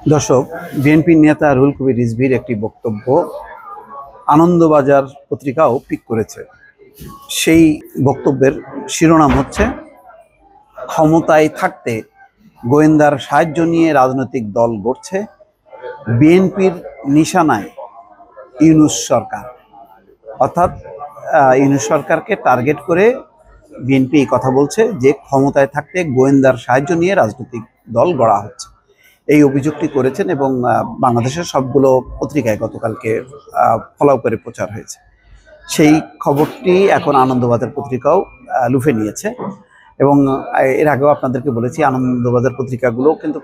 দর্শক, বিএনপি নেতা রুহুল কবির রিজভীর একটি বক্তব্য আনন্দবাজার পত্রিকাও পিক করেছে। সেই বক্তব্যের শিরোনাম হচ্ছে, ক্ষমতায় থাকতে গোয়েন্দার সাহায্য নিয়ে রাজনৈতিক দল গড়ছে, বিএনপির নিশানায় ইউনূস সরকার। অর্থাৎ ইউনূস সরকারকে টার্গেট করে বিএনপি এই কথা বলছে যে ক্ষমতায় থাকতে গোয়েন্দার সাহায্য নিয়ে রাজনৈতিক দল গড়া হচ্ছে। এই অভিযোগটি করেছেন এবং বাংলাদেশের সবগুলো পত্রিকায় গতকালকে ফলাও করে প্রচার হয়েছে। সেই খবরটি এখন আনন্দবাজার পত্রিকাও লুফে নিয়েছে এবং এর আগেও আপনাদেরকে বলেছি, আনন্দবাজার পত্রিকাগুলো কিন্তু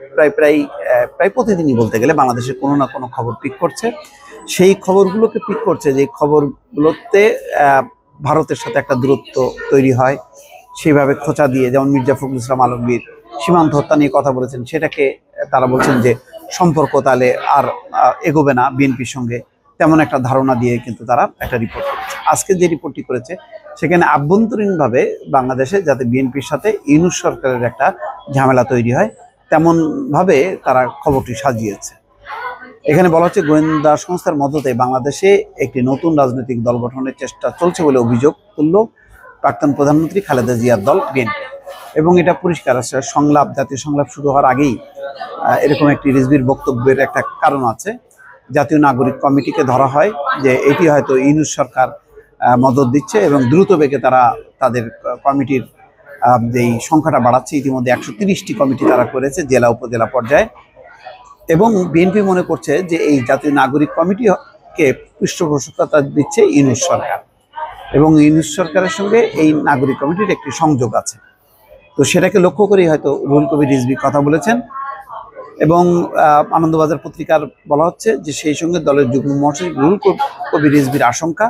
প্রায় প্রতিদিনই বলতে গেলে বাংলাদেশের কোনো না কোনো খবর পিক করছে। সেই খবরগুলোকে পিক করছে যে খবরগুলোতে ভারতের সাথে একটা দূরত্ব তৈরি হয়, সেইভাবে খোঁচা দিয়ে, যেমন মির্জা ফখরুল ইসলাম আলমগীর সীমান্ত হত্যা নিয়ে কথা বলেছেন, সেটাকে তারা বলছেন যে সম্পর্ক তাহলে আর এগোবে না বিএনপির সঙ্গে, তেমন একটা ধারণা দিয়ে কিন্তু তারা একটা রিপোর্ট করেছে। আজকে যে রিপোর্টটি করেছে সেখানে আভ্যন্তরীণভাবে বাংলাদেশে যাতে বিএনপির সাথে ইউনূস সরকারের একটা ঝামেলা তৈরি হয় তেমনভাবে তারা খবরটি সাজিয়েছে। এখানে বলা হচ্ছে, গোয়েন্দা সংস্থার মদতে বাংলাদেশে একটি নতুন রাজনৈতিক দল গঠনের চেষ্টা চলছে বলে অভিযোগ তুলল প্রাক্তন প্রধানমন্ত্রী খালেদা জিয়ার দল বিএনপি। এবং এটা পরিষ্কার আছে, সংলাপ, জাতীয় সংলাপ শুরু হওয়ার আগেই এরকম একটি রিজভির বক্তব্যের একটা কারণ আছে। জাতীয় নাগরিক কমিটিকে ধরা হয় যে এটি হয়তো ইউনূস সরকার মদত দিচ্ছে এবং দ্রুত বেগে তারা তাদের কমিটির যেই সংখ্যাটা বাড়াচ্ছে। ইতিমধ্যে 130টি কমিটি তারা করেছে জেলা উপজেলা পর্যায়ে, এবং বিএনপি মনে করছে যে এই জাতীয় নাগরিক কমিটিকে পৃষ্ঠপোষকতা দিচ্ছে ইউনূস সরকার, এবং ইউনূস সরকারের সঙ্গে এই নাগরিক কমিটির একটি সংযোগ আছে। তো সেটাকে লক্ষ্য করেই হয়তো রুহুল কবির রিজভী কথা বলেছেন। এবং আনন্দবাজার পত্রিকার বলা হচ্ছে যে সেই সঙ্গে দলের যুগ্ম মহাসচিব রুহুল কবির রিজভীর আশঙ্কা,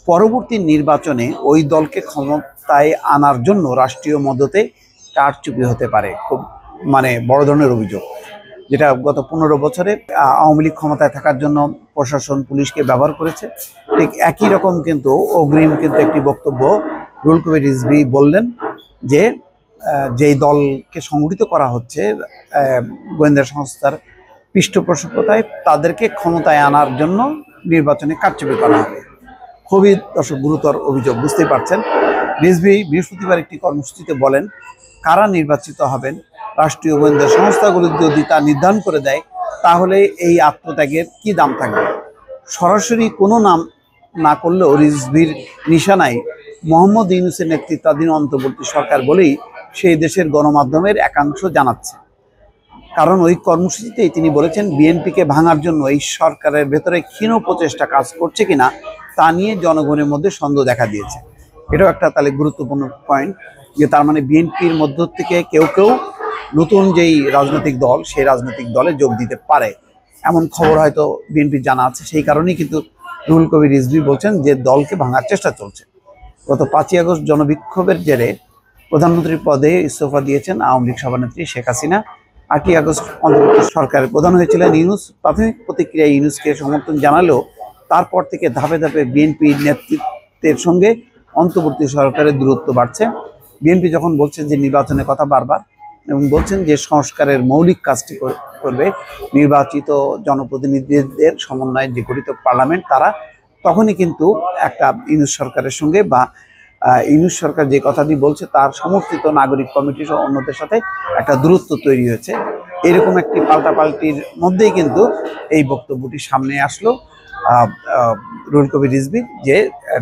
পরবর্তী নির্বাচনে ওই দলকে ক্ষমতায় আনার জন্য রাষ্ট্রীয় মদতে কারচুপি হতে পারে। খুব বড় ধরনের অভিযোগ, যেটা গত 15 বছরে আওয়ামী লীগ ক্ষমতায় থাকার জন্য প্রশাসন, পুলিশকে ব্যবহার করেছে। ঠিক একই রকম কিন্তু অগ্রিম একটি বক্তব্য রুহুল কবির রিজভী বললেন যে যেই দলকে সংগঠিত করা হচ্ছে গোয়েন্দা সংস্থার পৃষ্ঠপোষকতায়, তাদেরকে ক্ষমতায় আনার জন্য নির্বাচনে কারচুপি করা হবে। খুবই গুরুতর অভিযোগ, বুঝতেই পারছেন। রিজভী বৃহস্পতিবার একটি কর্মসূচিতে বলেন, কারা নির্বাচিত হবেন রাষ্ট্রীয় গোয়েন্দা সংস্থাগুলো যদি তা নির্ধারণ করে দেয়, তাহলে এই আত্মত্যাগের কি দাম থাকবে। সরাসরি কোনো নাম না করলেও রিজভীর নিশানায় মোহাম্মদ ইউনূসের নেতৃত্বাধীন অন্তর্বর্তী সরকার বলেই সেই দেশের গণমাধ্যমের একাংশ জানাচ্ছে। কারণ ওই কর্মসূচিতেই তিনি বলেছেন, বিএনপিকে ভাঙার জন্য এই সরকারের ভেতরে ক্ষীণ প্রচেষ্টা কাজ করছে কিনা তা নিয়ে জনগণের মধ্যে সন্দেহ দেখা দিয়েছে। এটাও একটা তাহলে গুরুত্বপূর্ণ পয়েন্ট, যে তার মানে বিএনপির মধ্য থেকে কেউ নতুন যেই রাজনৈতিক দল, সেই রাজনৈতিক দলে যোগ দিতে পারে, এমন খবর হয়তো বিএনপির জানা আছে। সেই কারণেই কিন্তু রুহুল কবির রিজভী বলছেন যে দলকে ভাঙার চেষ্টা চলছে। গত 5ই আগস্ট জনবিক্ষোভের জেরে প্রধানমন্ত্রীর পদে ইস্তফা দিয়েছেন আওয়ামী লীগ সভানেত্রী শেখ হাসিনা। 8ই আগস্ট অন্তর্বর্তী সরকারের প্রধান হয়েছিলেন ইউনূস। প্রাথমিক প্রতিক্রিয়ায় ইউনূসকে সমর্থন জানালেও তারপর থেকে ধাপে ধাপে বিএনপির নেতৃত্বের সঙ্গে অন্তর্বর্তী সরকারের দূরত্ব বাড়ছে। বিএনপি যখন বলছেন যে নির্বাচনের কথা বারবার, এবং বলছেন যে সংস্কারের মৌলিক কাজটি করবে নির্বাচিত জনপ্রতিনিধিদের সমন্বয়ে যে গঠিত পার্লামেন্ট, তারা তখনই কিন্তু একটা ইউনূস সরকারের সঙ্গে বা ইউনূস সরকার যে কথাটি বলছে তার সমর্থিত নাগরিক কমিটি সহ অন্যদের সাথে একটা দূরত্ব তৈরি হয়েছে। এরকম একটি পাল্টাপাল্টির মধ্যেই কিন্তু এই বক্তব্যটি সামনে আসলো রুহুল কবির রিজভী, যে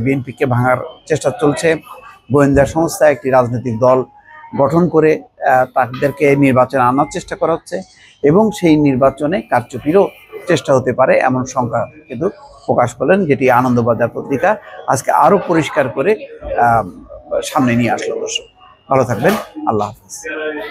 বিএনপিকে ভাঙার চেষ্টা চলছে, গোয়েন্দা সংস্থা একটি রাজনৈতিক দল গঠন করে তাদেরকে নির্বাচনে আনার চেষ্টা করা হচ্ছে, এবং সেই নির্বাচনে কারচুপিরও চেষ্টা হতে পারে, এমন শঙ্কা কিন্তু প্রকাশ করলেন, যেটি আনন্দবাজার পত্রিকা আজকে আরো পরিষ্কার করে সামনে নিয়ে আসলো। দর্শক, ভালো থাকবেন। আল্লাহ হাফেজ।